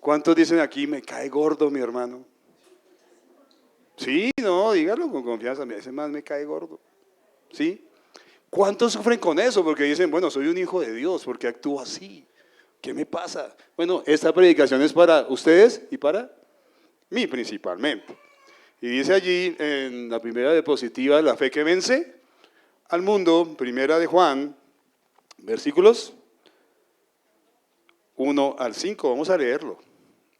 ¿Cuántos dicen aquí, me cae gordo mi hermano? Sí, no, dígalo con confianza, ese más me cae gordo. ¿Sí? ¿Cuántos sufren con eso? Porque dicen, bueno, soy un hijo de Dios, ¿por qué actúo así? ¿Qué me pasa? Bueno, esta predicación es para ustedes y para mí principalmente. Y dice allí en la primera diapositiva, la fe que vence al mundo, primera de Juan, versículos 1 al 5, vamos a leerlo.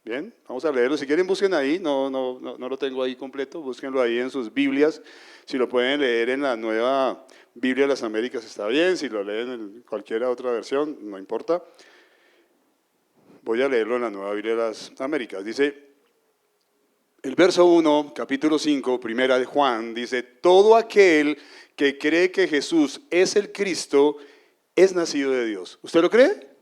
Bien, vamos a leerlo. Si quieren busquen ahí, no lo tengo ahí completo, búsquenlo ahí en sus Biblias. Si lo pueden leer en la nueva Biblia de las Américas está bien, si lo leen en cualquier otra versión, no importa. Voy a leerlo en la nueva Biblia de las Américas. Dice, el verso 1, capítulo 5, primera de Juan, dice, todo aquel que cree que Jesús es el Cristo es nacido de Dios. ¿Usted lo cree?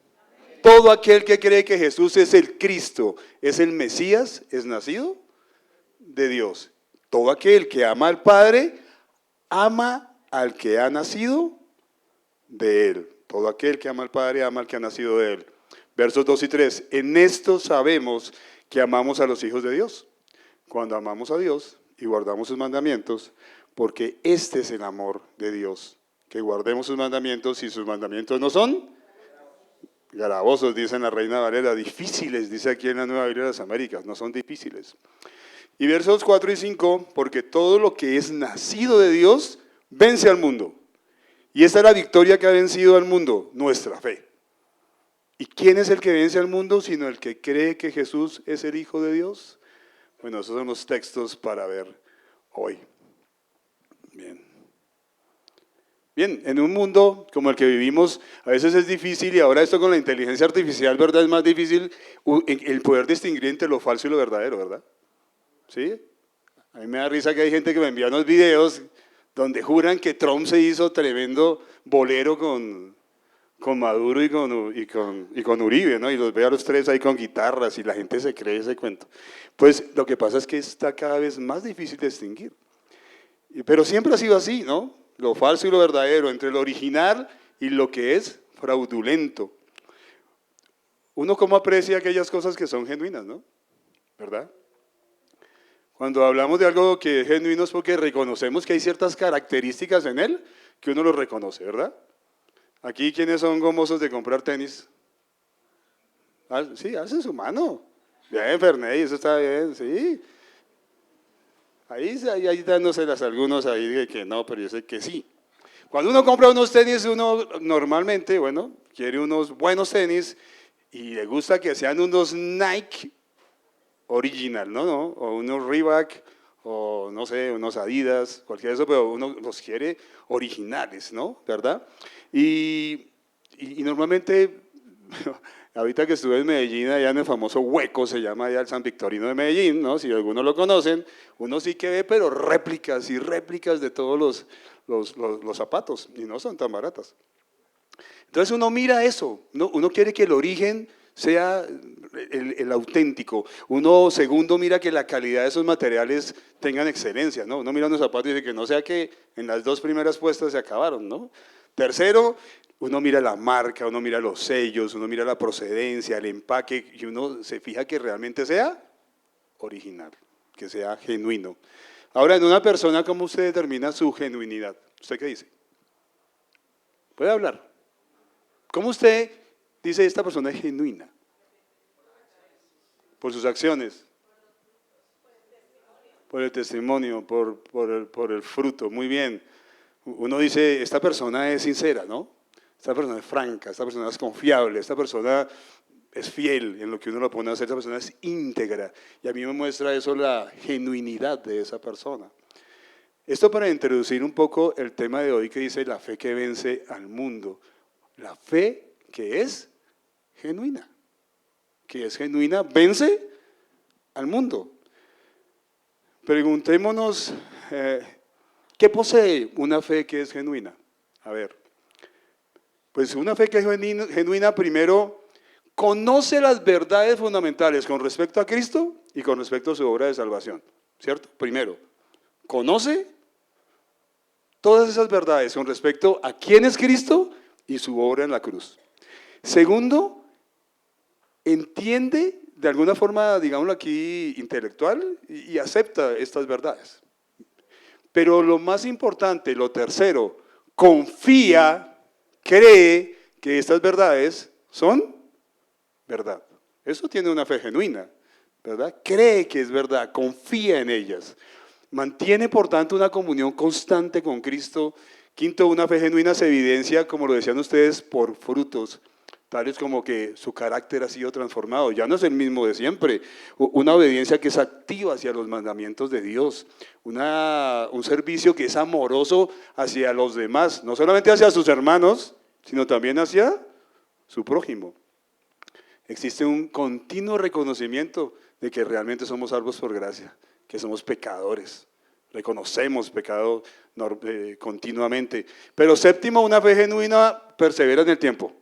Todo aquel que cree que Jesús es el Cristo, es el Mesías, es nacido de Dios. Todo aquel que ama al Padre, ama al que ha nacido de Él. Todo aquel que ama al Padre, ama al que ha nacido de Él. Versos 2 y 3. En esto sabemos que amamos a los hijos de Dios. Cuando amamos a Dios y guardamos sus mandamientos, porque este es el amor de Dios, que guardemos sus mandamientos y sus mandamientos no son gravosos, dice en la Reina Valera, difíciles, dice aquí en la Nueva Biblia de las Américas, no son difíciles. Y versos 4 y 5, porque todo lo que es nacido de Dios vence al mundo. Y esta es la victoria que ha vencido al mundo, nuestra fe. ¿Y quién es el que vence al mundo sino el que cree que Jesús es el Hijo de Dios? Bueno, esos son los textos para ver hoy. Bien, en un mundo como el que vivimos, a veces es difícil, y ahora esto con la inteligencia artificial, ¿verdad? Es más difícil el poder distinguir entre lo falso y lo verdadero, ¿verdad? ¿Sí? A mí me da risa que hay gente que me envía unos videos donde juran que Trump se hizo tremendo bolero con Maduro y con Uribe, ¿no? Y los ve a los tres ahí con guitarras y la gente se cree ese cuento. Pues lo que pasa es que está cada vez más difícil de distinguir. Pero siempre ha sido así, ¿no? Lo falso y lo verdadero, entre lo original y lo que es fraudulento. Uno cómo aprecia aquellas cosas que son genuinas, ¿no? ¿Verdad? Cuando hablamos de algo que es genuino es porque reconocemos que hay ciertas características en él que uno lo reconoce, ¿verdad? Aquí, ¿quiénes son gomosos de comprar tenis? Sí, hacen su mano. Bien, Ferney, eso está bien, sí. Ahí dándoselas algunos ahí de que no, pero yo sé que sí. Cuando uno compra unos tenis, uno normalmente, bueno, quiere unos buenos tenis y le gusta que sean unos Nike original, ¿no? O unos Reebok, o no sé, unos Adidas, cualquiera de eso, pero uno los quiere originales, ¿no? ¿Verdad? Y normalmente, ahorita que estuve en Medellín, allá en el famoso Hueco, se llama allá el San Victorino de Medellín, ¿no? Si algunos lo conocen, uno sí que ve, pero réplicas y réplicas de todos los zapatos, y no son tan baratas. Entonces uno mira eso, uno quiere que el origen sea el auténtico. Uno, segundo, mira que la calidad de esos materiales tengan excelencia, ¿no? Uno mira unos zapatos y dice que no sea que en las dos primeras puestas se acabaron, ¿no? Tercero, uno mira la marca, uno mira los sellos, uno mira la procedencia, el empaque, y uno se fija que realmente sea original, que sea genuino. Ahora, en una persona, ¿cómo usted determina su genuinidad? ¿Usted qué dice? ¿Puede hablar? ¿Cómo usted dice esta persona es genuina? Por sus acciones, por el testimonio, por el fruto. Muy bien. Uno dice, esta persona es sincera, ¿no? Esta persona es franca, esta persona es confiable, esta persona es fiel en lo que uno lo pone a hacer, esta persona es íntegra. Y a mí me muestra eso la genuinidad de esa persona. Esto para introducir un poco el tema de hoy que dice la fe que vence al mundo. La fe que es genuina. Que es genuina, vence al mundo. Preguntémonos, ¿qué posee una fe que es genuina? A ver, pues una fe que es genuina, primero, conoce las verdades fundamentales con respecto a Cristo y con respecto a su obra de salvación, ¿cierto? Primero, conoce todas esas verdades con respecto a quién es Cristo y su obra en la cruz. Segundo, entiende de alguna forma, digámoslo aquí, intelectual y acepta estas verdades. Pero lo más importante, lo tercero, confía, cree que estas verdades son verdad. Eso tiene una fe genuina, ¿verdad? Cree que es verdad, confía en ellas. Mantiene, por tanto, una comunión constante con Cristo. Quinto, una fe genuina se evidencia, como lo decían ustedes, por frutos, tales como que su carácter ha sido transformado. Ya no es el mismo de siempre. Una obediencia que es activa hacia los mandamientos de Dios. Un servicio que es amoroso hacia los demás, no solamente hacia sus hermanos, sino también hacia su prójimo. Existe un continuo reconocimiento de que realmente somos salvos por gracia, que somos pecadores, reconocemos pecado continuamente. Pero séptimo, una fe genuina persevera en el tiempo.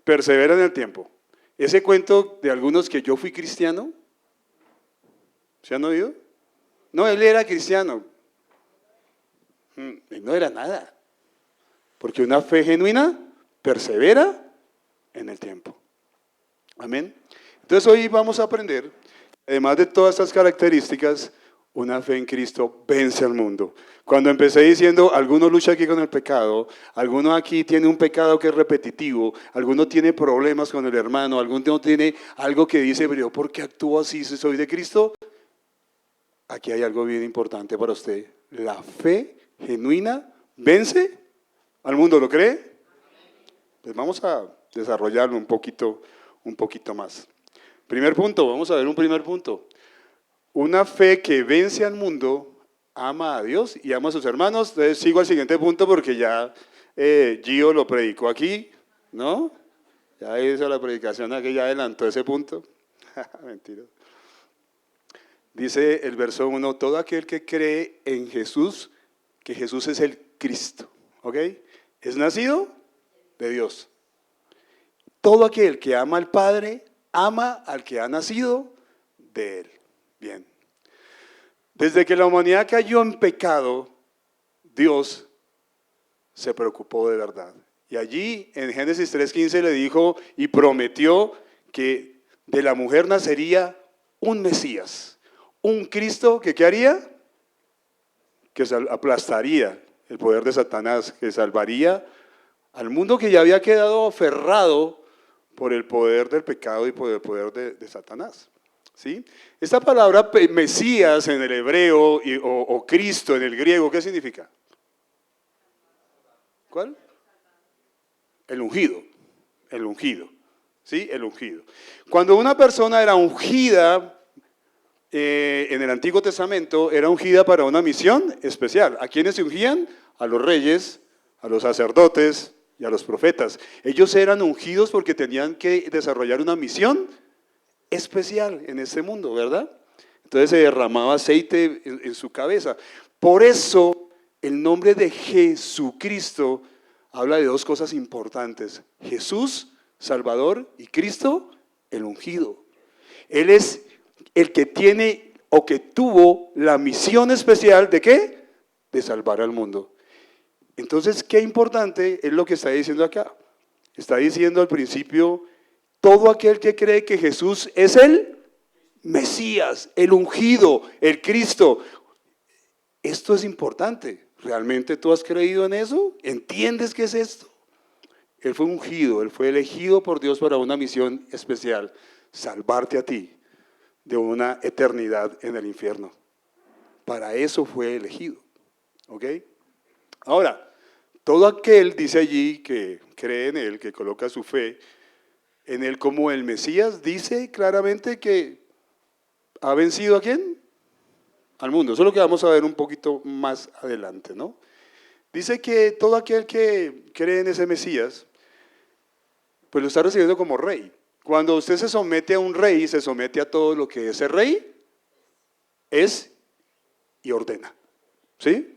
Persevera en el tiempo. Ese cuento de algunos que yo fui cristiano, ¿se han oído? No, él era cristiano. Él no era nada. Porque una fe genuina persevera en el tiempo. Amén. Entonces hoy vamos a aprender, además de todas estas características, una fe en Cristo vence al mundo. Cuando empecé diciendo, alguno lucha aquí con el pecado, alguno aquí tiene un pecado que es repetitivo, alguno tiene problemas con el hermano, alguno tiene algo que dice, pero ¿por qué actúo así si soy de Cristo? Aquí hay algo bien importante para usted. La fe genuina vence al mundo, ¿lo cree? Pues vamos a desarrollarlo un poquito más. Primer punto, vamos a ver un primer punto. Una fe que vence al mundo ama a Dios y ama a sus hermanos. Entonces sigo al siguiente punto porque ya Gio lo predicó aquí, ¿no? Ya hizo la predicación aquí, ya adelantó ese punto. Mentira. Dice el verso 1, todo aquel que cree en Jesús, que Jesús es el Cristo, ¿ok? Es nacido de Dios. Todo aquel que ama al Padre, ama al que ha nacido de Él. Bien. Desde que la humanidad cayó en pecado, Dios se preocupó de verdad. Y allí en Génesis 3:15 le dijo y prometió que de la mujer nacería un Mesías, un Cristo que ¿qué haría? Que aplastaría el poder de Satanás, que salvaría al mundo que ya había quedado aferrado por el poder del pecado y por el poder de Satanás. ¿Sí? Esta palabra Mesías en el hebreo o Cristo en el griego, ¿qué significa? ¿Cuál? El ungido, ¿sí? El ungido. Cuando una persona era ungida en el Antiguo Testamento, era ungida para una misión especial. ¿A quiénes se ungían? A los reyes, a los sacerdotes y a los profetas. Ellos eran ungidos porque tenían que desarrollar una misión especial en este mundo, ¿verdad? Entonces se derramaba aceite en su cabeza. Por eso el nombre de Jesucristo habla de dos cosas importantes. Jesús, Salvador, y Cristo, el ungido. Él es el que tiene o que tuvo la misión especial ¿de qué? De salvar al mundo. Entonces, qué importante es lo que está diciendo acá. Está diciendo al principio, todo aquel que cree que Jesús es el Mesías, el ungido, el Cristo. Esto es importante. ¿Realmente tú has creído en eso? ¿Entiendes qué es esto? Él fue ungido, él fue elegido por Dios para una misión especial, salvarte a ti de una eternidad en el infierno. Para eso fue elegido. ¿Ok? Ahora, todo aquel, dice allí, que cree en él, que coloca su fe en él como el Mesías, dice claramente que ha vencido ¿a quién? Al mundo. Eso es lo que vamos a ver un poquito más adelante, ¿no? Dice que todo aquel que cree en ese Mesías, pues lo está recibiendo como rey. Cuando usted se somete a un rey, se somete a todo lo que ese rey es y ordena, ¿sí?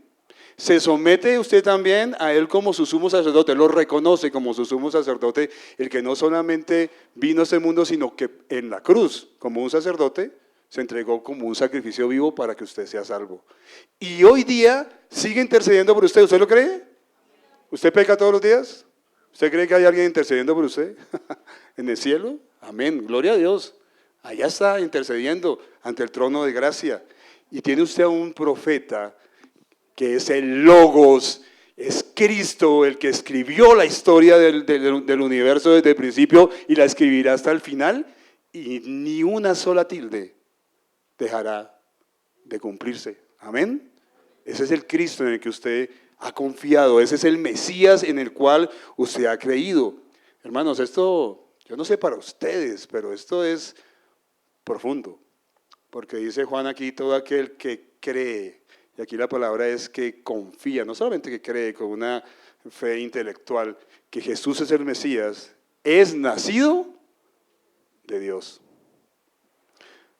Se somete usted también a él como su sumo sacerdote, lo reconoce como su sumo sacerdote, el que no solamente vino a este mundo, sino que en la cruz, como un sacerdote, se entregó como un sacrificio vivo para que usted sea salvo. Y hoy día sigue intercediendo por usted, ¿usted lo cree? ¿Usted peca todos los días? ¿Usted cree que hay alguien intercediendo por usted en el cielo? Amén, gloria a Dios. Allá está intercediendo ante el trono de gracia. Y tiene usted a un profeta que es el Logos, es Cristo el que escribió la historia del universo desde el principio y la escribirá hasta el final, y ni una sola tilde dejará de cumplirse. Amén. Ese es el Cristo en el que usted ha confiado, ese es el Mesías en el cual usted ha creído. Hermanos, esto, yo no sé para ustedes, pero esto es profundo, porque dice Juan aquí, todo aquel que cree, y aquí la palabra es que confía, no solamente que cree con una fe intelectual, que Jesús es el Mesías, es nacido de Dios.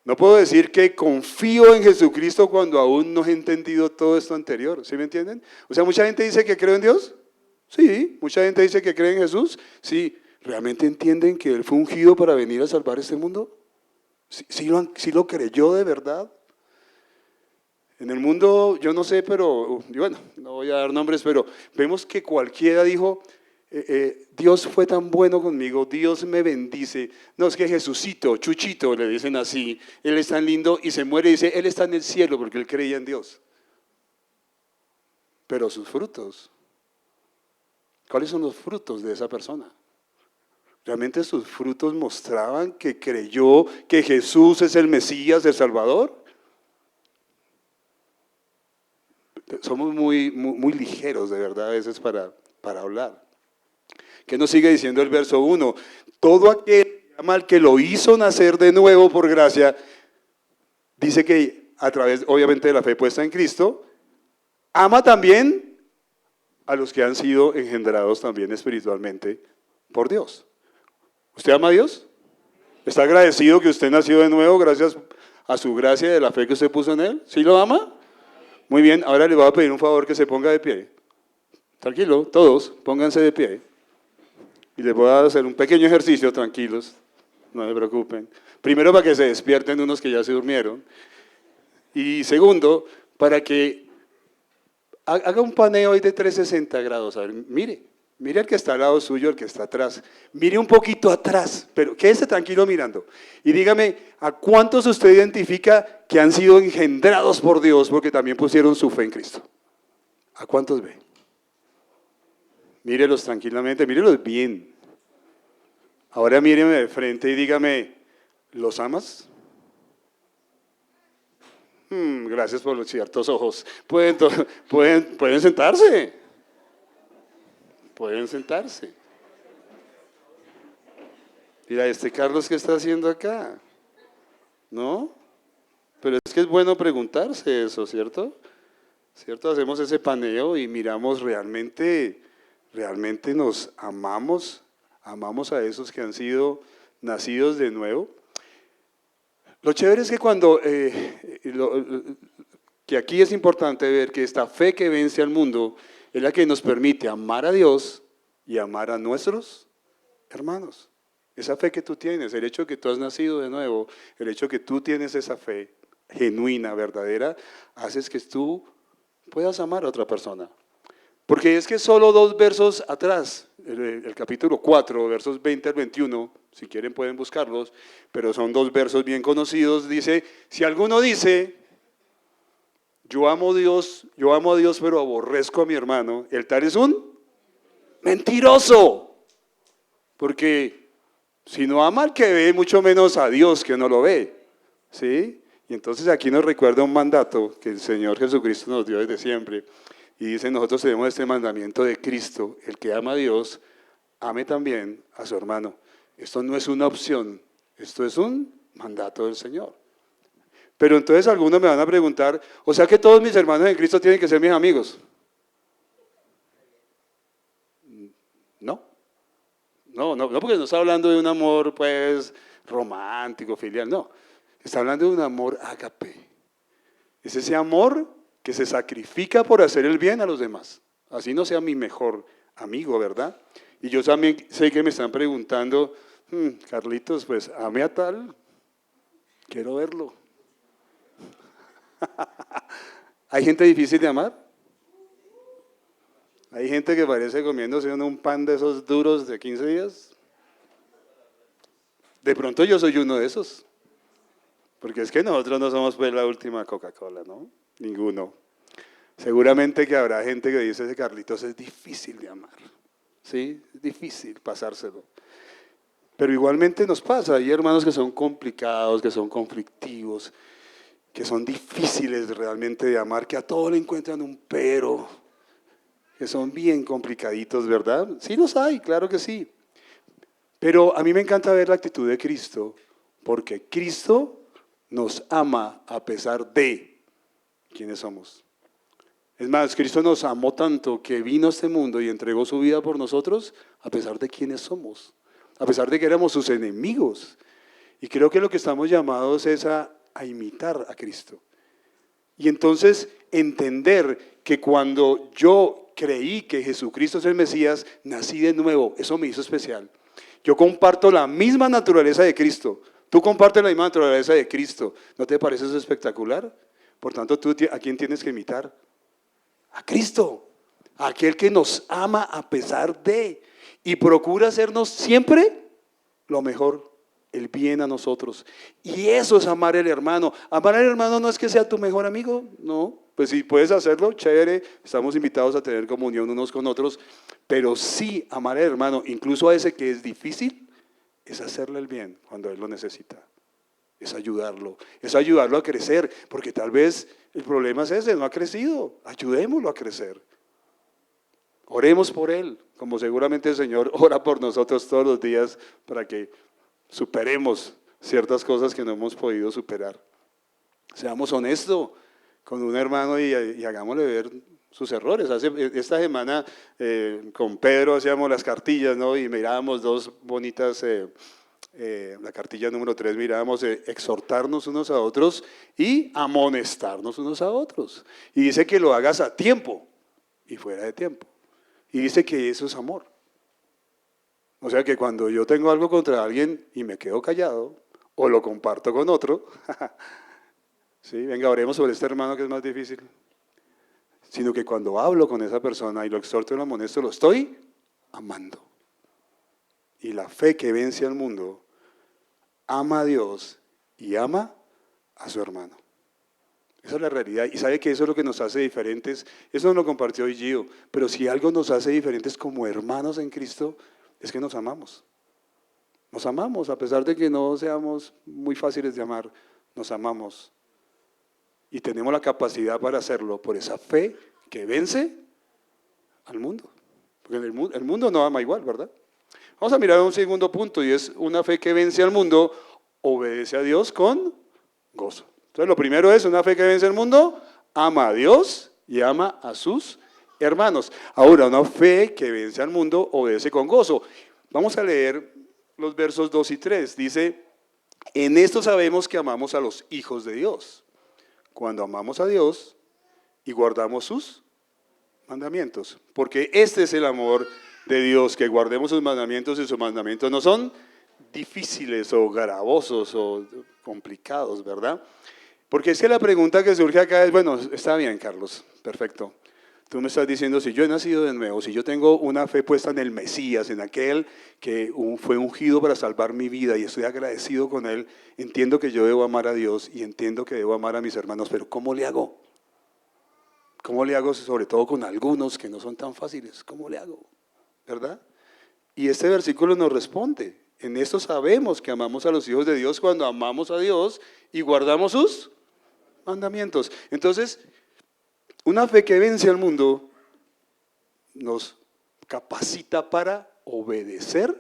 No puedo decir que confío en Jesucristo cuando aún no he entendido todo esto anterior, ¿sí me entienden? O sea, mucha gente dice que cree en Dios, sí, mucha gente dice que cree en Jesús, sí, ¿realmente entienden que Él fue ungido para venir a salvar este mundo? ¿Sí lo creyó de verdad? En el mundo, yo no sé, pero, bueno, no voy a dar nombres, pero vemos que cualquiera dijo, Dios fue tan bueno conmigo, Dios me bendice. No, es que Jesucito, Chuchito, le dicen así, Él es tan lindo y se muere y dice, Él está en el cielo porque Él creía en Dios. Pero sus frutos, ¿cuáles son los frutos de esa persona? ¿Realmente sus frutos mostraban que creyó que Jesús es el Mesías, el Salvador? Somos muy ligeros, de verdad, a veces para hablar. ¿Qué nos sigue diciendo el verso 1? Todo aquel que ama al que lo hizo nacer de nuevo por gracia, dice que a través, obviamente, de la fe puesta en Cristo, ama también a los que han sido engendrados también espiritualmente por Dios. ¿Usted ama a Dios? ¿Está agradecido que usted nació de nuevo gracias a su gracia y de la fe que usted puso en Él? ¿Sí lo ama? Muy bien, ahora le voy a pedir un favor, que se ponga de pie. Tranquilo, todos, pónganse de pie. Y les voy a hacer un pequeño ejercicio, tranquilos, no se preocupen. Primero, para que se despierten unos que ya se durmieron. Y segundo, para que haga un paneo ahí de 360 grados. A ver, mire al que está al lado suyo, al que está atrás. Mire un poquito atrás, pero quédese tranquilo mirando. Y dígame, ¿a cuántos usted identifica que han sido engendrados por Dios porque también pusieron su fe en Cristo? ¿A cuántos ve? Mírelos tranquilamente, mírelos bien. Ahora míreme de frente y dígame, ¿los amas? Gracias por los ciertos ojos. Pueden sentarse. Pueden sentarse. Mira, Carlos, ¿qué está haciendo acá? ¿No? Pero es que es bueno preguntarse eso, ¿cierto? ¿Cierto? Hacemos ese paneo y miramos realmente nos amamos a esos que han sido nacidos de nuevo. Lo chévere es que que aquí es importante ver que esta fe que vence al mundo es la que nos permite amar a Dios y amar a nuestros hermanos. Esa fe que tú tienes, el hecho de que tú has nacido de nuevo, el hecho de que tú tienes esa fe genuina, verdadera, haces que tú puedas amar a otra persona. Porque es que solo 2 versos atrás, el capítulo 4, versos 20 al 21, si quieren pueden buscarlos, pero son 2 versos bien conocidos, dice, si alguno dice, yo amo a Dios pero aborrezco a mi hermano, el tal es un mentiroso. Porque si no ama al que ve, mucho menos a Dios que no lo ve. ¿Sí? Y entonces aquí nos recuerda un mandato que el Señor Jesucristo nos dio desde siempre. Y dice, nosotros tenemos este mandamiento de Cristo, el que ama a Dios, ame también a su hermano. Esto no es una opción, esto es un mandato del Señor. Pero entonces algunos me van a preguntar, o sea que todos mis hermanos en Cristo tienen que ser mis amigos. No, porque no está hablando de un amor pues romántico, filial, no. Está hablando de un amor ágape. Es ese amor que se sacrifica por hacer el bien a los demás. Así no sea mi mejor amigo, ¿verdad? Y yo también sé que me están preguntando, Carlitos, pues ame a tal, quiero verlo. ¿Hay gente difícil de amar? ¿Hay gente que parece comiéndose un pan de esos duros de 15 días? De pronto yo soy uno de esos. Porque es que nosotros no somos pues la última Coca-Cola, ¿no? Ninguno. Seguramente que habrá gente que dice, ese Carlitos es difícil de amar, ¿sí? Es difícil pasárselo. Pero igualmente nos pasa, hay hermanos que son complicados, que son conflictivos, que son difíciles realmente de amar, que a todo le encuentran un pero, que son bien complicaditos, ¿verdad? Sí los hay, claro que sí. Pero a mí me encanta ver la actitud de Cristo, porque Cristo nos ama a pesar de quiénes somos. Es más, Cristo nos amó tanto que vino a este mundo y entregó su vida por nosotros a pesar de quiénes somos, a pesar de que éramos sus enemigos. Y creo que lo que estamos llamados es a imitar a Cristo. Y entonces entender que cuando yo creí que Jesucristo es el Mesías, nací de nuevo, eso me hizo especial. Yo comparto la misma naturaleza de Cristo, tú compartes la misma naturaleza de Cristo. ¿No te parece eso espectacular? Por tanto, ¿tú a quién tienes que imitar? A Cristo, a aquel que nos ama a pesar de y procura hacernos siempre lo mejor, el bien a nosotros. Y eso es amar al hermano. Amar al hermano no es que sea tu mejor amigo, no. Pues si puedes hacerlo, chévere, estamos invitados a tener comunión unos con otros, pero sí amar al hermano, incluso a ese que es difícil, es hacerle el bien cuando él lo necesita. Es ayudarlo a crecer, porque tal vez el problema es ese, no ha crecido, ayudémoslo a crecer. Oremos por él, como seguramente el Señor ora por nosotros todos los días para que superemos ciertas cosas que no hemos podido superar. Seamos honestos con un hermano y hagámosle ver sus errores. Esta semana con Pedro hacíamos las cartillas, ¿no? Y mirábamos dos bonitas, la cartilla número 3, mirábamos exhortarnos unos a otros y amonestarnos unos a otros. Y dice que lo hagas a tiempo y fuera de tiempo. Y dice que eso es amor. O sea que cuando yo tengo algo contra alguien y me quedo callado o lo comparto con otro, ¿sí? Venga, oremos sobre este hermano que es más difícil. Sino que cuando hablo con esa persona y lo exhorto y lo amonesto, lo estoy amando. Y la fe que vence al mundo ama a Dios y ama a su hermano. Esa es la realidad. Y sabe que eso es lo que nos hace diferentes. Eso nos lo compartió hoy Gio. Pero si algo nos hace diferentes como hermanos en Cristo, es que nos amamos. Nos amamos, a pesar de que no seamos muy fáciles de amar, nos amamos. Y tenemos la capacidad para hacerlo por esa fe que vence al mundo. Porque el mundo no ama igual, ¿verdad? Vamos a mirar un segundo punto y es una fe que vence al mundo, obedece a Dios con gozo. Entonces lo primero es una fe que vence al mundo, ama a Dios y ama a sus hermanos. Ahora, una fe que vence al mundo, obedece con gozo. Vamos a leer los versos 2 y 3. Dice, en esto sabemos que amamos a los hijos de Dios, cuando amamos a Dios y guardamos sus mandamientos. Porque este es el amor de Dios, que guardemos sus mandamientos, y sus mandamientos no son difíciles o gravosos o complicados, ¿verdad? Porque es que la pregunta que surge acá es, bueno, está bien, Carlos, perfecto. Tú me estás diciendo, si yo he nacido de nuevo, si yo tengo una fe puesta en el Mesías, en aquel que fue ungido para salvar mi vida y estoy agradecido con él, entiendo que yo debo amar a Dios y entiendo que debo amar a mis hermanos, pero ¿cómo le hago? ¿Cómo le hago sobre todo con algunos que no son tan fáciles? ¿Cómo le hago? ¿Verdad? Y este versículo nos responde, en esto sabemos que amamos a los hijos de Dios cuando amamos a Dios y guardamos sus mandamientos. Entonces, una fe que vence al mundo nos capacita para obedecer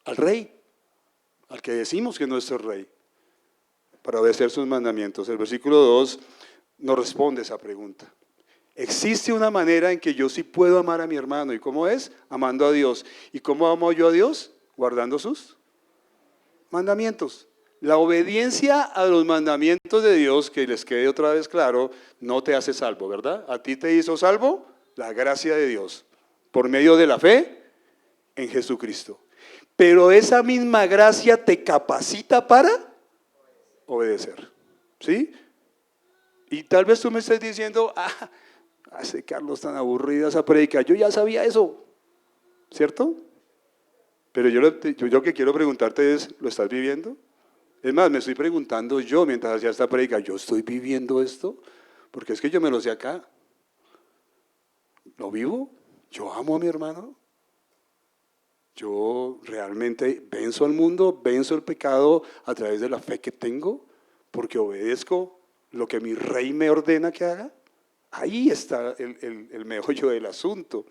al Rey, al que decimos que es nuestro Rey, para obedecer sus mandamientos. El versículo 2 nos responde esa pregunta. Existe una manera en que yo sí puedo amar a mi hermano. ¿Y cómo es? Amando a Dios. ¿Y cómo amo yo a Dios? Guardando sus mandamientos. La obediencia a los mandamientos de Dios, que les quede otra vez claro, no te hace salvo, ¿verdad? A ti te hizo salvo la gracia de Dios, por medio de la fe en Jesucristo. Pero esa misma gracia te capacita para obedecer, ¿sí? Y tal vez tú me estés diciendo, ese Carlos tan aburrida esa predica, yo ya sabía eso, ¿cierto? Pero yo lo que quiero preguntarte es, ¿lo estás viviendo? Es más, me estoy preguntando yo mientras hacía esta prédica, ¿yo estoy viviendo esto? Porque es que yo me lo sé acá. ¿Lo vivo? ¿Yo amo a mi hermano? ¿Yo realmente venzo al mundo, venzo el pecado a través de la fe que tengo? Porque obedezco lo que mi rey me ordena que haga. Ahí está el meollo del asunto.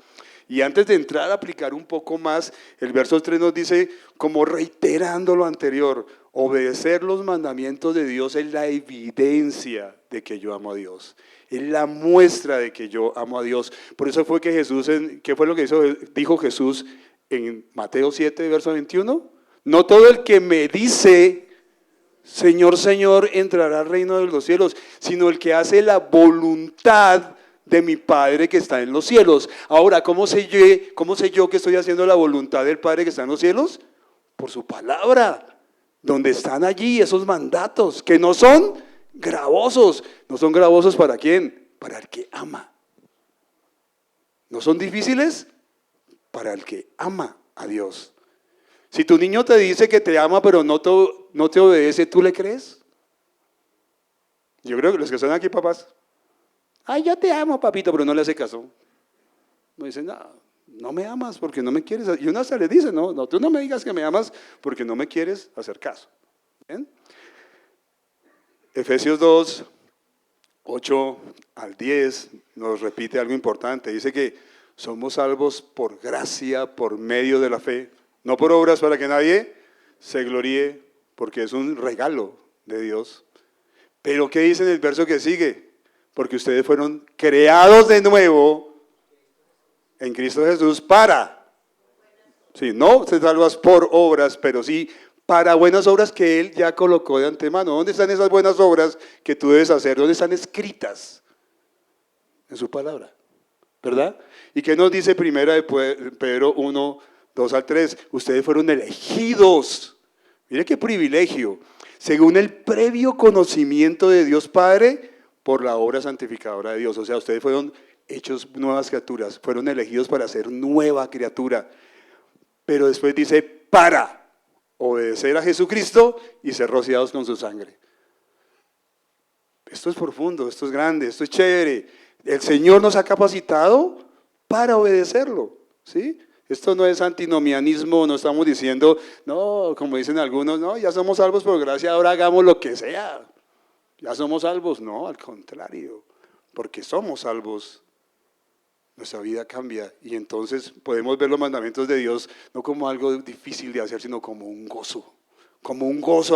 Y antes de entrar a aplicar un poco más, el verso 3 nos dice, como reiterando lo anterior, obedecer los mandamientos de Dios es la evidencia de que yo amo a Dios. Es la muestra de que yo amo a Dios. Por eso fue que Jesús, ¿qué fue lo que dijo Jesús en Mateo 7, verso 21? No todo el que me dice, Señor, Señor, entrará al reino de los cielos, sino el que hace la voluntad de mi Padre que está en los cielos. Ahora, ¿cómo sé yo que estoy haciendo la voluntad del Padre que está en los cielos? Por su palabra, donde están allí esos mandatos, que no son gravosos. ¿No son gravosos para quién? Para el que ama. ¿No son difíciles? Para el que ama a Dios. Si tu niño te dice que te ama pero no te obedece, ¿tú le crees? Yo creo que los que están aquí, papás, ay, yo te amo, papito, pero no le hace caso. Me dicen, no me amas porque no me quieres. Y uno hasta le dice, no, tú no me digas que me amas porque no me quieres hacer caso. ¿Bien? Efesios 2, 8 al 10 nos repite algo importante. Dice que somos salvos por gracia, por medio de la fe. No por obras para que nadie se gloríe, porque es un regalo de Dios. Pero ¿qué dice en el verso que sigue? Porque ustedes fueron creados de nuevo en Cristo Jesús para, sí, no te salvas por obras, pero sí para buenas obras que Él ya colocó de antemano. ¿Dónde están esas buenas obras que tú debes hacer? ¿Dónde están escritas? En su palabra, ¿verdad? ¿Y qué nos dice primera de Pedro 1, 2 al 3? Ustedes fueron elegidos, mire qué privilegio, según el previo conocimiento de Dios Padre por la obra santificadora de Dios. O sea, ustedes fueron hechos nuevas criaturas, fueron elegidos para ser nueva criatura. Pero después dice, para obedecer a Jesucristo y ser rociados con su sangre. Esto es profundo, esto es grande, esto es chévere. El Señor nos ha capacitado para obedecerlo, ¿sí? Esto no es antinomianismo, no estamos diciendo, no, como dicen algunos, no, ya somos salvos por gracia, ahora hagamos lo que sea. Ya somos salvos, no, al contrario, porque somos salvos, nuestra vida cambia y entonces podemos ver los mandamientos de Dios no como algo difícil de hacer, sino como un gozo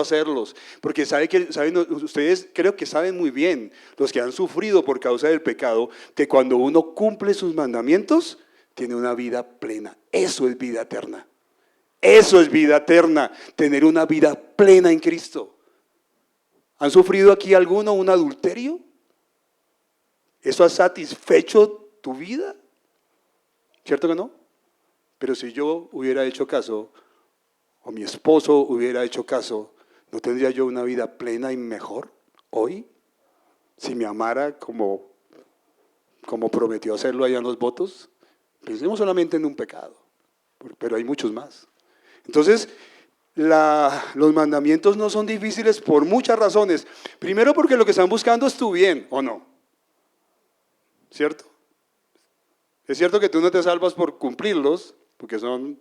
hacerlos, porque saben, ustedes creo que saben muy bien, los que han sufrido por causa del pecado, que cuando uno cumple sus mandamientos, tiene una vida plena. Eso es vida eterna. Eso es vida eterna, tener una vida plena en Cristo. ¿Han sufrido aquí alguno un adulterio? ¿Eso ha satisfecho tu vida? ¿Cierto que no? Pero si yo hubiera hecho caso, o mi esposo hubiera hecho caso, ¿no tendría yo una vida plena y mejor hoy? Si me amara como prometió hacerlo allá en los votos. Pensemos solamente en un pecado, pero hay muchos más. Entonces, los mandamientos no son difíciles por muchas razones. Primero porque lo que están buscando es tu bien, ¿o no? ¿Cierto? Es cierto que tú no te salvas por cumplirlos, porque son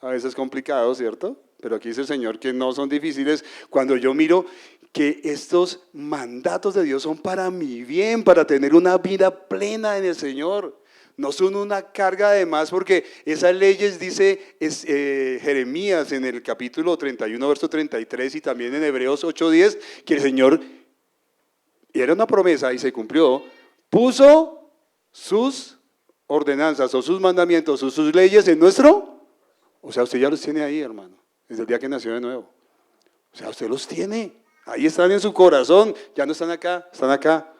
a veces complicados, ¿cierto? Pero aquí dice el Señor que no son difíciles. Cuando yo miro que estos mandatos de Dios son para mi bien, para tener una vida plena en el Señor. No son una carga de más, porque esas leyes, dice Jeremías en el capítulo 31, verso 33, y también en Hebreos 8:10, que el Señor, y era una promesa y se cumplió, puso sus ordenanzas o sus mandamientos o sus leyes en nuestro, o sea, usted ya los tiene ahí, hermano, desde el día que nació de nuevo. O sea, usted los tiene, ahí están en su corazón, ya no están acá, están acá.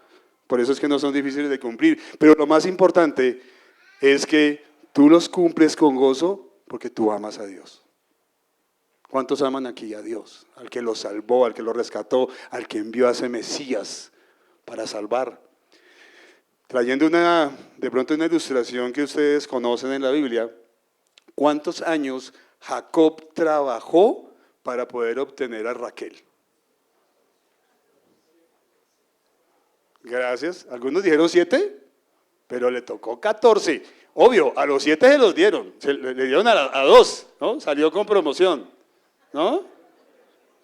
Por eso es que no son difíciles de cumplir. Pero lo más importante es que tú los cumples con gozo porque tú amas a Dios. ¿Cuántos aman aquí a Dios? Al que los salvó, al que los rescató, al que envió a ese Mesías para salvar. Trayendo de pronto una ilustración que ustedes conocen en la Biblia, ¿cuántos años Jacob trabajó para poder obtener a Raquel? Gracias. Algunos dijeron 7, pero le tocó 14. Obvio, a los 7 se los dieron. Le dieron a 2, ¿no? Salió con promoción, ¿no?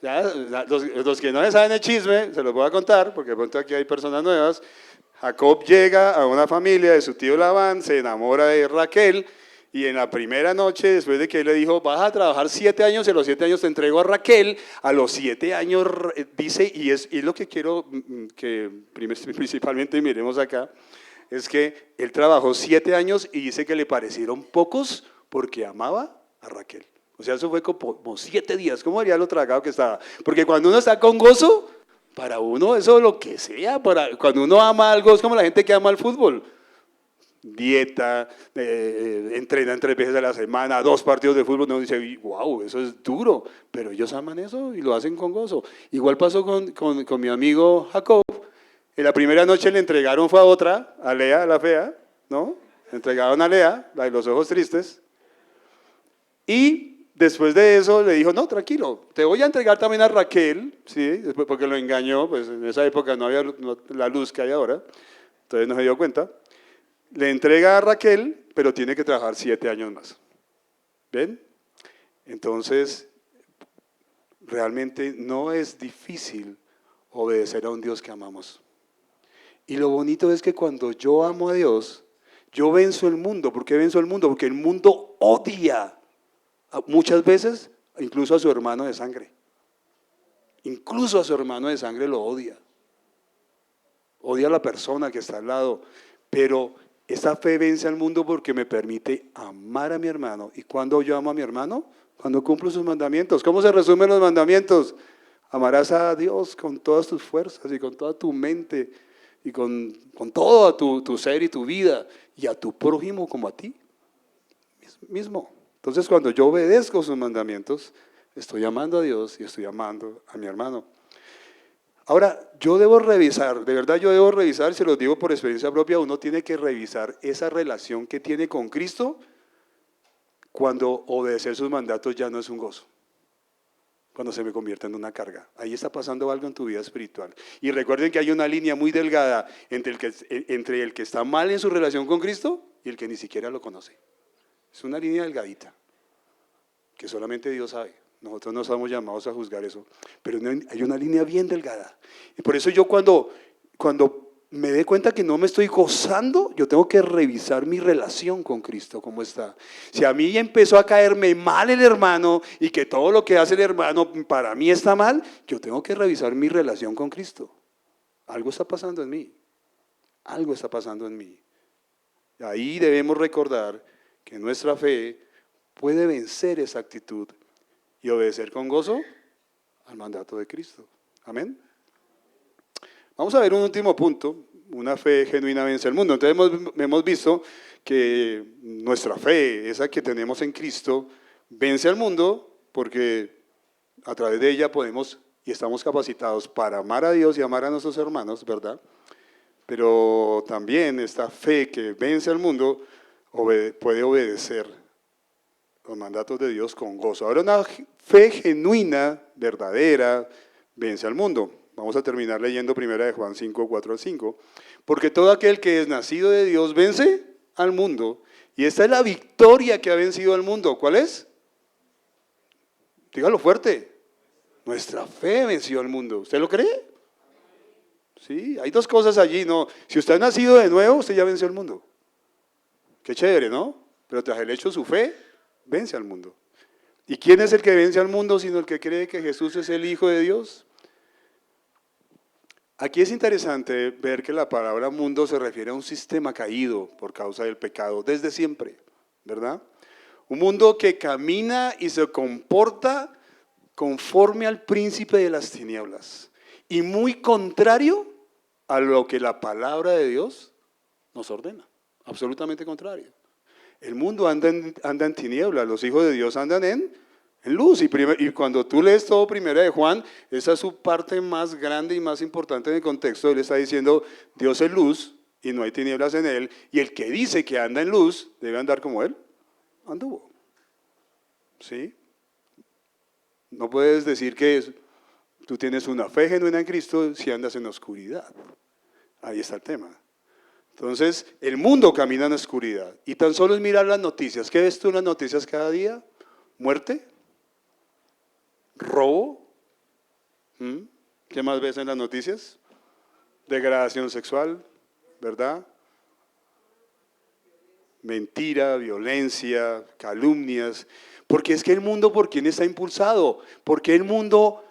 Ya, los que no se saben el chisme, se los voy a contar, porque de pronto aquí hay personas nuevas. Jacob llega a una familia de su tío Labán, se enamora de Raquel, y en la primera noche, después de que él le dijo, vas a trabajar 7 años, y a los 7 años te entrego a Raquel, a los 7 años dice, y es lo que quiero que principalmente miremos acá, es que él trabajó 7 años y dice que le parecieron pocos porque amaba a Raquel. O sea, eso fue como 7 días. ¿Cómo vería lo tragado que estaba? Porque cuando uno está con gozo, para uno eso lo que sea. Cuando uno ama algo, es como la gente que ama el fútbol. Dieta, entrenan 3 veces a la semana, 2 partidos de fútbol. Uno dice, wow, eso es duro. Pero ellos aman eso y lo hacen con gozo. Igual pasó con mi amigo Jacob. En la primera noche le entregaron, fue a otra, a Lea, la fea, ¿no? Le entregaron a Lea, la de los ojos tristes. Y después de eso le dijo, no, tranquilo, te voy a entregar también a Raquel, ¿sí? Después porque lo engañó, pues en esa época no había la luz que hay ahora, entonces no se dio cuenta. Le entrega a Raquel, pero tiene que trabajar 7 años más. ¿Ven? Entonces, realmente no es difícil obedecer a un Dios que amamos. Y lo bonito es que cuando yo amo a Dios, yo venzo el mundo. ¿Por qué venzo el mundo? Porque el mundo odia muchas veces incluso a su hermano de sangre. Incluso a su hermano de sangre lo odia. Odia a la persona que está al lado. Pero esa fe vence al mundo porque me permite amar a mi hermano. ¿Y cuando yo amo a mi hermano? Cuando cumplo sus mandamientos. ¿Cómo se resumen los mandamientos? Amarás a Dios con todas tus fuerzas y con toda tu mente y con todo tu ser y tu vida, y a tu prójimo como a ti mismo. Entonces, cuando yo obedezco sus mandamientos, estoy amando a Dios y estoy amando a mi hermano. Ahora, yo debo revisar, de verdad yo debo revisar, se los digo por experiencia propia, uno tiene que revisar esa relación que tiene con Cristo cuando obedecer sus mandatos ya no es un gozo, cuando se me convierte en una carga. Ahí está pasando algo en tu vida espiritual. Y recuerden que hay una línea muy delgada entre el que está mal en su relación con Cristo y el que ni siquiera lo conoce. Es una línea delgadita, que solamente Dios sabe. Nosotros no estamos llamados a juzgar eso, pero hay una línea bien delgada. Y por eso yo cuando me dé cuenta que no me estoy gozando, yo tengo que revisar mi relación con Cristo, cómo está. Si a mí empezó a caerme mal el hermano y que todo lo que hace el hermano para mí está mal, yo tengo que revisar mi relación con Cristo. Algo está pasando en mí. Algo está pasando en mí. Ahí debemos recordar que nuestra fe puede vencer esa actitud y obedecer con gozo al mandato de Cristo. Amén. Vamos a ver un último punto. Una fe genuina vence el mundo. Entonces hemos visto que nuestra fe, esa que tenemos en Cristo, vence al mundo porque a través de ella podemos y estamos capacitados para amar a Dios y amar a nuestros hermanos, ¿verdad? Pero también esta fe que vence al mundo puede obedecer los mandatos de Dios con gozo. Ahora, una fe genuina, verdadera, vence al mundo. Vamos a terminar leyendo 1 Juan 5, 4 al 5. Porque todo aquel que es nacido de Dios vence al mundo. Y esta es la victoria que ha vencido al mundo. ¿Cuál es? Dígalo fuerte. Nuestra fe venció al mundo. ¿Usted lo cree? Sí, hay 2 cosas allí, ¿no? Si usted ha nacido de nuevo, usted ya venció al mundo. Qué chévere, ¿no? Pero tras el hecho, su fe vence al mundo. ¿Y quién es el que vence al mundo sino el que cree que Jesús es el Hijo de Dios? Aquí es interesante ver que la palabra mundo se refiere a un sistema caído por causa del pecado desde siempre, ¿verdad? Un mundo que camina y se comporta conforme al príncipe de las tinieblas y muy contrario a lo que la palabra de Dios nos ordena, absolutamente contrario. El mundo anda en tinieblas, los hijos de Dios andan en luz. Y cuando tú lees todo 1 Juan, esa es su parte más grande y más importante en el contexto. Él está diciendo, Dios es luz y no hay tinieblas en él. Y el que dice que anda en luz, debe andar como él anduvo. ¿Sí? No puedes decir que tú tienes una fe genuina en Cristo si andas en oscuridad. Ahí está el tema. Entonces, el mundo camina en oscuridad. Y tan solo es mirar las noticias. ¿Qué ves tú en las noticias cada día? ¿Muerte? ¿Robo? ¿Mm? ¿Qué más ves en las noticias? Degradación sexual, ¿verdad? Mentira, violencia, calumnias. Porque es que el mundo, ¿por quién está impulsado? Porque el mundo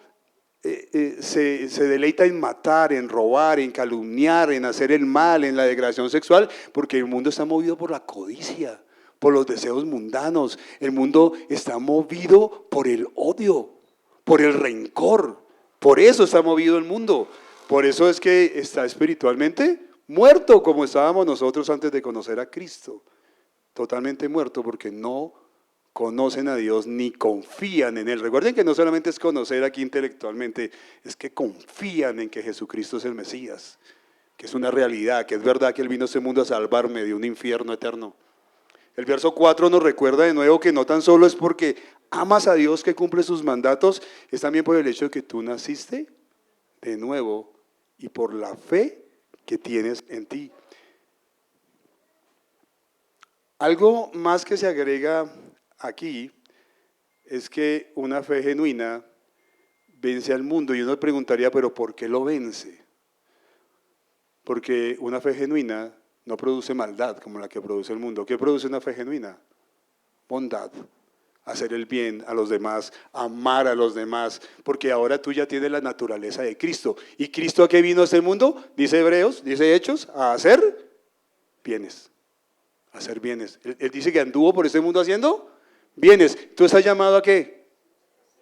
se deleita en matar, en robar, en calumniar, en hacer el mal, en la degradación sexual, porque el mundo está movido por la codicia, por los deseos mundanos. El mundo está movido por el odio, por el rencor. Por eso está movido el mundo. Por eso es que está espiritualmente muerto, como estábamos nosotros antes de conocer a Cristo. Totalmente muerto, porque no conocen a Dios ni confían en Él. Recuerden que no solamente es conocer aquí intelectualmente, es que confían en que Jesucristo es el Mesías, que es una realidad, que es verdad que Él vino a este mundo a salvarme de un infierno eterno. El verso 4 nos recuerda de nuevo que no tan solo es porque amas a Dios que cumple sus mandatos, es también por el hecho de que tú naciste de nuevo y por la fe que tienes en ti. Algo más que se agrega aquí es que una fe genuina vence al mundo. Y uno preguntaría, ¿pero por qué lo vence? Porque una fe genuina no produce maldad como la que produce el mundo. ¿Qué produce una fe genuina? Bondad, hacer el bien a los demás, amar a los demás, porque ahora tú ya tienes la naturaleza de Cristo. ¿Y Cristo a qué vino a este mundo? Dice Hebreos, dice Hechos, a hacer bienes. Hacer bienes. Él dice que anduvo por este mundo haciendo bienes. ¿Tú estás llamado a qué?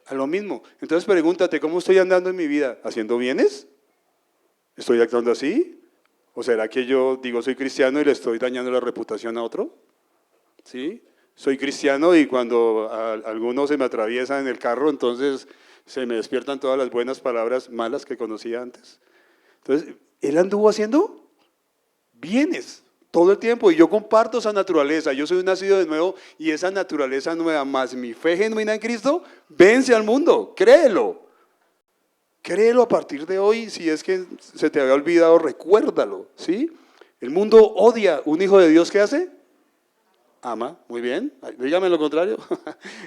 A lo mismo. Entonces pregúntate, ¿cómo estoy andando en mi vida? ¿Haciendo bienes? ¿Estoy actuando así? ¿O será que yo digo soy cristiano y le estoy dañando la reputación a otro? ¿Sí? Soy cristiano y cuando alguno se me atraviesa en el carro, entonces se me despiertan todas las buenas palabras malas que conocía antes. Entonces, él anduvo haciendo bienes todo el tiempo y yo comparto esa naturaleza. Yo soy un nacido de nuevo y esa naturaleza nueva más mi fe genuina en Cristo vence al mundo. Créelo. Créelo a partir de hoy. Si es que se te había olvidado, recuérdalo. ¿Sí? El mundo odia. ¿Un hijo de Dios qué hace? Ama. Muy bien. Dígame lo contrario.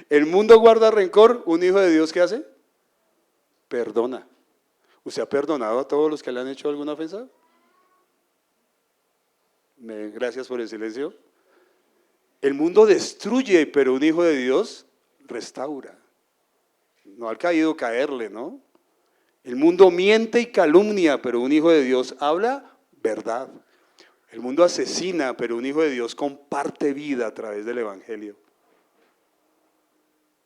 El mundo guarda rencor. ¿Un hijo de Dios qué hace? Perdona. ¿Usted ha perdonado a todos los que le han hecho alguna ofensa? Gracias por el silencio. El mundo destruye, pero un hijo de Dios restaura. No al caído caerle, ¿no? El mundo miente y calumnia, pero un hijo de Dios habla verdad. El mundo asesina, pero un hijo de Dios comparte vida a través del Evangelio.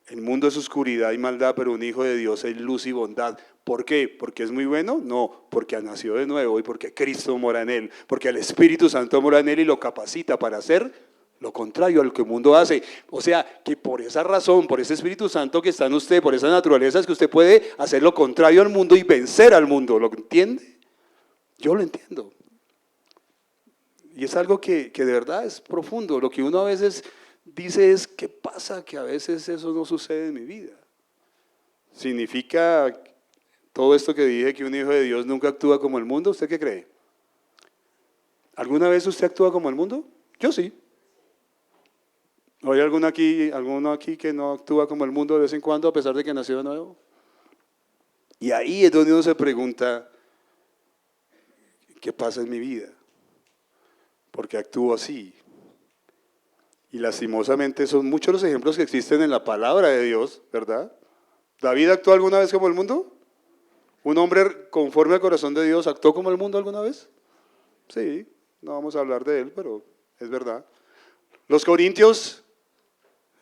El mundo es oscuridad y maldad, pero un hijo de Dios es luz y bondad. ¿Por qué? ¿Porque es muy bueno? No, porque nació de nuevo y porque Cristo mora en él, porque el Espíritu Santo mora en él y lo capacita para hacer lo contrario a lo que el mundo hace. O sea, que por esa razón, por ese Espíritu Santo que está en usted, por esa naturaleza, es que usted puede hacer lo contrario al mundo y vencer al mundo. ¿Lo entiende? Yo lo entiendo. Y es algo que de verdad es profundo. Lo que uno a veces dice es, ¿qué pasa? Que a veces eso no sucede en mi vida. ¿Significa todo esto que dije que un hijo de Dios nunca actúa como el mundo? ¿Usted qué cree? ¿Alguna vez usted actúa como el mundo? Yo sí. ¿Hay alguno aquí que no actúa como el mundo de vez en cuando a pesar de que nació de nuevo? Y ahí es donde uno se pregunta, ¿qué pasa en mi vida? ¿Por qué actúo así? Y lastimosamente son muchos los ejemplos que existen en la palabra de Dios, ¿verdad? ¿David actuó alguna vez como el mundo? ¿Un hombre conforme al corazón de Dios actuó como el mundo alguna vez? Sí, no vamos a hablar de él, pero es verdad. Los corintios,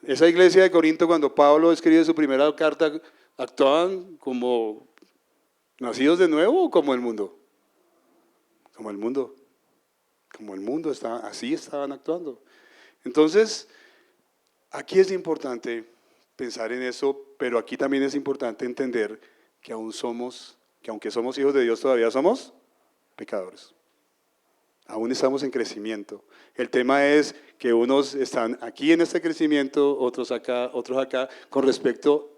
esa iglesia de Corinto, cuando Pablo escribe su primera carta, ¿actuaban como nacidos de nuevo o como el mundo? Como el mundo. Como el mundo, así estaban actuando. Entonces, aquí es importante pensar en eso, pero aquí también es importante entender que aunque somos hijos de Dios, todavía somos pecadores. Aún estamos en crecimiento. El tema es que unos están aquí en este crecimiento, otros acá, con respecto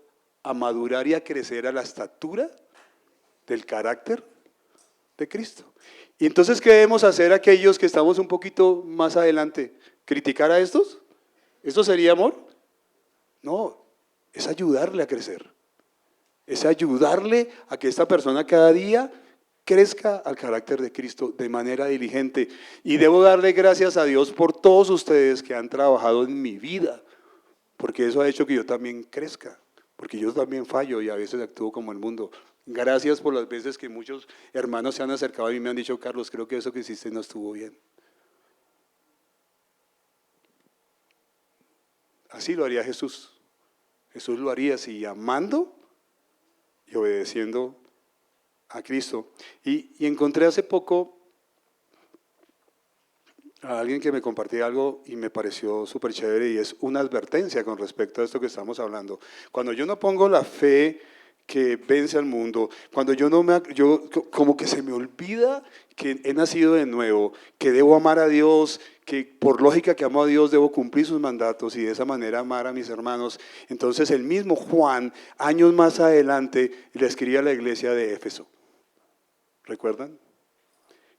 a madurar y a crecer a la estatura del carácter de Cristo. Y entonces, ¿qué debemos hacer aquellos que estamos un poquito más adelante? ¿Criticar a estos? ¿Esto sería amor? No, es ayudarle a crecer. Es ayudarle a que esta persona cada día crezca al carácter de Cristo de manera diligente. Y debo darle gracias a Dios por todos ustedes que han trabajado en mi vida, porque eso ha hecho que yo también crezca, porque yo también fallo y a veces actúo como el mundo. Gracias por las veces que muchos hermanos se han acercado a mí y me han dicho: Carlos, creo que eso que hiciste no estuvo bien. Así lo haría Jesús. Jesús lo haría así, amando y obedeciendo a Cristo. Y encontré hace poco a alguien que me compartía algo y me pareció súper chévere, y es una advertencia con respecto a esto que estamos hablando. Cuando yo no pongo la fe que vence al mundo, cuando yo como que se me olvida que he nacido de nuevo, que debo amar a Dios, que por lógica que amo a Dios debo cumplir sus mandatos y de esa manera amar a mis hermanos. Entonces el mismo Juan, años más adelante, le escribía a la iglesia de Éfeso. ¿Recuerdan?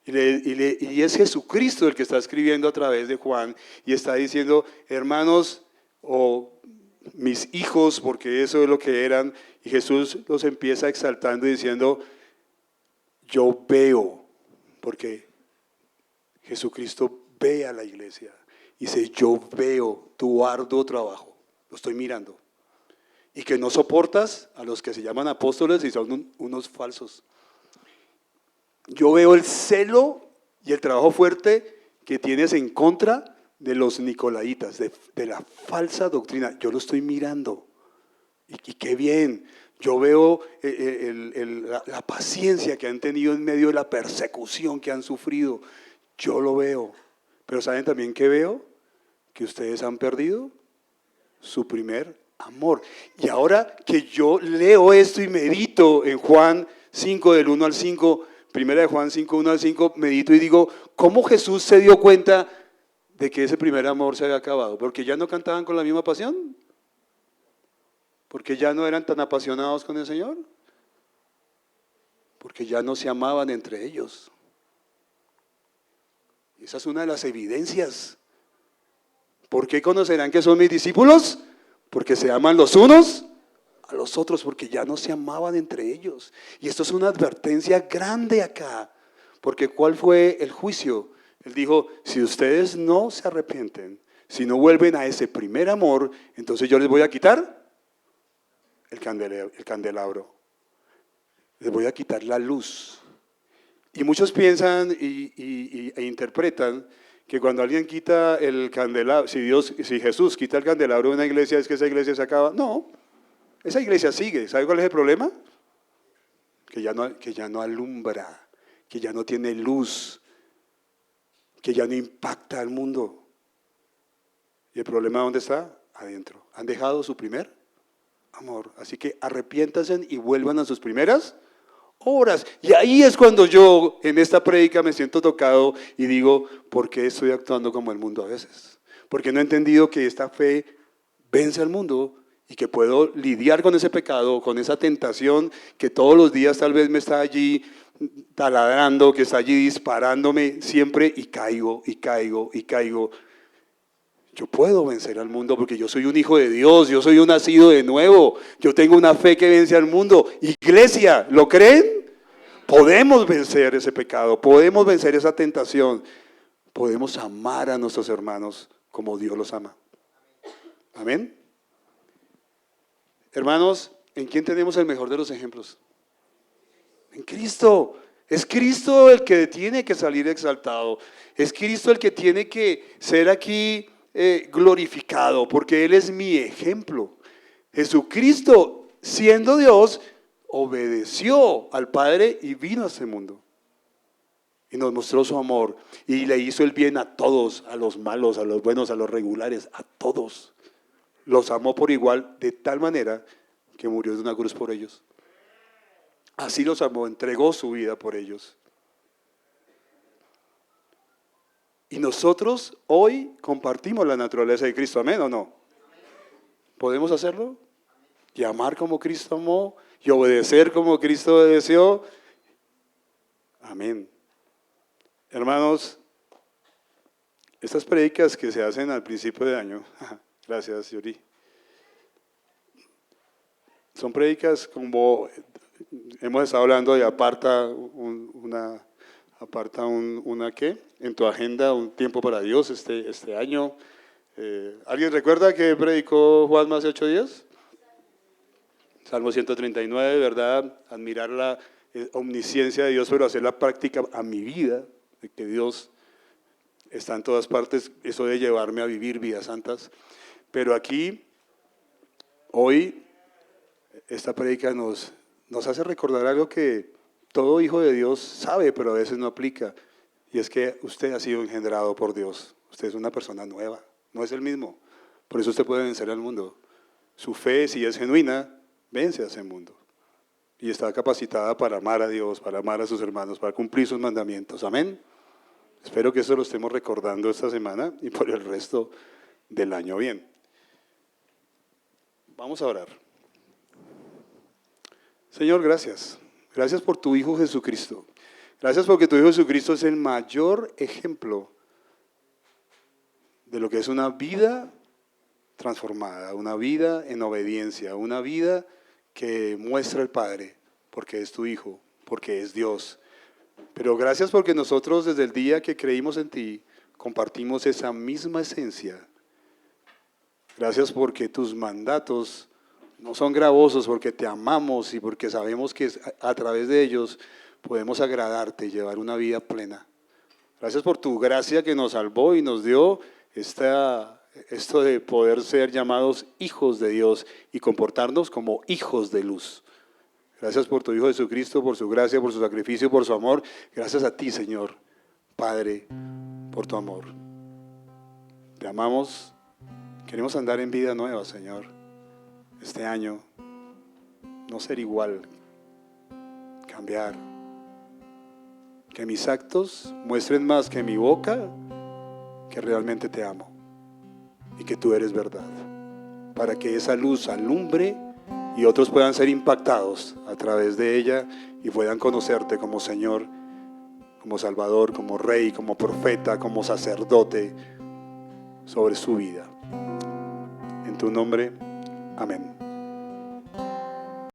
Y es Jesucristo el que está escribiendo a través de Juan y está diciendo: hermanos, o mis hijos, porque eso es lo que eran, y Jesús los empieza exaltando y diciendo: yo veo, porque Jesucristo ve a la iglesia y dice: yo veo tu arduo trabajo, lo estoy mirando, y que no soportas a los que se llaman apóstoles y son unos falsos. Yo veo el celo y el trabajo fuerte que tienes en contra de los nicolaitas, de la falsa doctrina. Yo lo estoy mirando. Y qué bien. Yo veo la paciencia que han tenido en medio de la persecución que han sufrido. Yo lo veo. Pero ¿saben también qué veo? Que ustedes han perdido su primer amor. Y ahora que yo leo esto y medito en Juan 5, del 1 al 5, Primera de Juan 5, 1 al 5, medito y digo: ¿cómo Jesús se dio cuenta de que ese primer amor se había acabado? ¿Porque ya no cantaban con la misma pasión? ¿Porque ya no eran tan apasionados con el Señor? Porque ya no se amaban entre ellos. Esa es una de las evidencias. ¿Por qué conocerán que son mis discípulos? Porque se aman los unos a los otros, porque ya no se amaban entre ellos. Y esto es una advertencia grande acá, porque ¿cuál fue el juicio? Él dijo: si ustedes no se arrepienten, si no vuelven a ese primer amor, entonces yo les voy a quitar el candelabro, les voy a quitar la luz. Y muchos piensan e interpretan que cuando alguien quita el candelabro, si Jesús quita el candelabro de una iglesia, es que esa iglesia se acaba. No, esa iglesia sigue. ¿Sabe cuál es el problema? Que ya no alumbra, que ya no tiene luz, que ya no impacta al mundo. ¿Y el problema dónde está? Adentro. Han dejado su primer amor. Así que arrepiéntanse y vuelvan a sus primeras obras. Y ahí es cuando yo en esta prédica me siento tocado y digo: ¿por qué estoy actuando como el mundo a veces? Porque no he entendido que esta fe vence al mundo y que puedo lidiar con ese pecado, con esa tentación que todos los días tal vez me está allí taladrando, que está allí disparándome siempre, y caigo, y caigo, y caigo. Yo puedo vencer al mundo porque yo soy un hijo de Dios, yo soy un nacido de nuevo, yo tengo una fe que vence al mundo. Iglesia, ¿lo creen? Podemos vencer ese pecado, podemos vencer esa tentación, podemos amar a nuestros hermanos como Dios los ama. Amén. Hermanos, ¿en quién tenemos el mejor de los ejemplos? En Cristo. Es Cristo el que tiene que salir exaltado. Es Cristo el que tiene que ser aquí glorificado, porque Él es mi ejemplo. Jesucristo, siendo Dios, obedeció al Padre y vino a este mundo. Y nos mostró su amor y le hizo el bien a todos, a los malos, a los buenos, a los regulares, a todos. Los amó por igual, de tal manera que murió de una cruz por ellos. Así los amó, entregó su vida por ellos. Y nosotros hoy compartimos la naturaleza de Cristo, ¿amén o no? ¿Podemos hacerlo? Y amar como Cristo amó, y obedecer como Cristo obedeció. Amén. Hermanos, estas prédicas que se hacen al principio de año, gracias Yuri, son prédicas como hemos estado hablando de una ¿qué? En tu agenda un tiempo para Dios este año. ¿Alguien recuerda que predicó Juan hace 8 días? Salmo 139, ¿verdad? Admirar la omnisciencia de Dios, pero hacer la práctica a mi vida, de que Dios está en todas partes, eso de llevarme a vivir vidas santas. Pero aquí, hoy, esta prédica nos hace recordar algo que todo hijo de Dios sabe, pero a veces no aplica. Y es que usted ha sido engendrado por Dios. Usted es una persona nueva, no es el mismo. Por eso usted puede vencer al mundo. Su fe, si es genuina, vence a ese mundo. Y está capacitada para amar a Dios, para amar a sus hermanos, para cumplir sus mandamientos. Amén. Espero que eso lo estemos recordando esta semana y por el resto del año. Bien. Vamos a orar. Señor, gracias. Gracias por tu Hijo Jesucristo. Gracias porque tu Hijo Jesucristo es el mayor ejemplo de lo que es una vida transformada, una vida en obediencia, una vida que muestra al Padre, porque es tu Hijo, porque es Dios. Pero gracias porque nosotros desde el día que creímos en ti, compartimos esa misma esencia. Gracias porque tus mandatos no son gravosos, porque te amamos y porque sabemos que a través de ellos podemos agradarte y llevar una vida plena. Gracias por tu gracia que nos salvó y nos dio esto de poder ser llamados hijos de Dios y comportarnos como hijos de luz. Gracias por tu Hijo Jesucristo, por su gracia, por su sacrificio, por su amor. Gracias a ti, Señor, Padre, por tu amor. Te amamos. Queremos andar en vida nueva, Señor. Este año, no ser igual, cambiar. Que mis actos muestren más que mi boca que realmente te amo y que tú eres verdad. Para que esa luz alumbre y otros puedan ser impactados a través de ella y puedan conocerte como Señor, como Salvador, como Rey, como profeta, como sacerdote sobre su vida. En tu nombre, amén.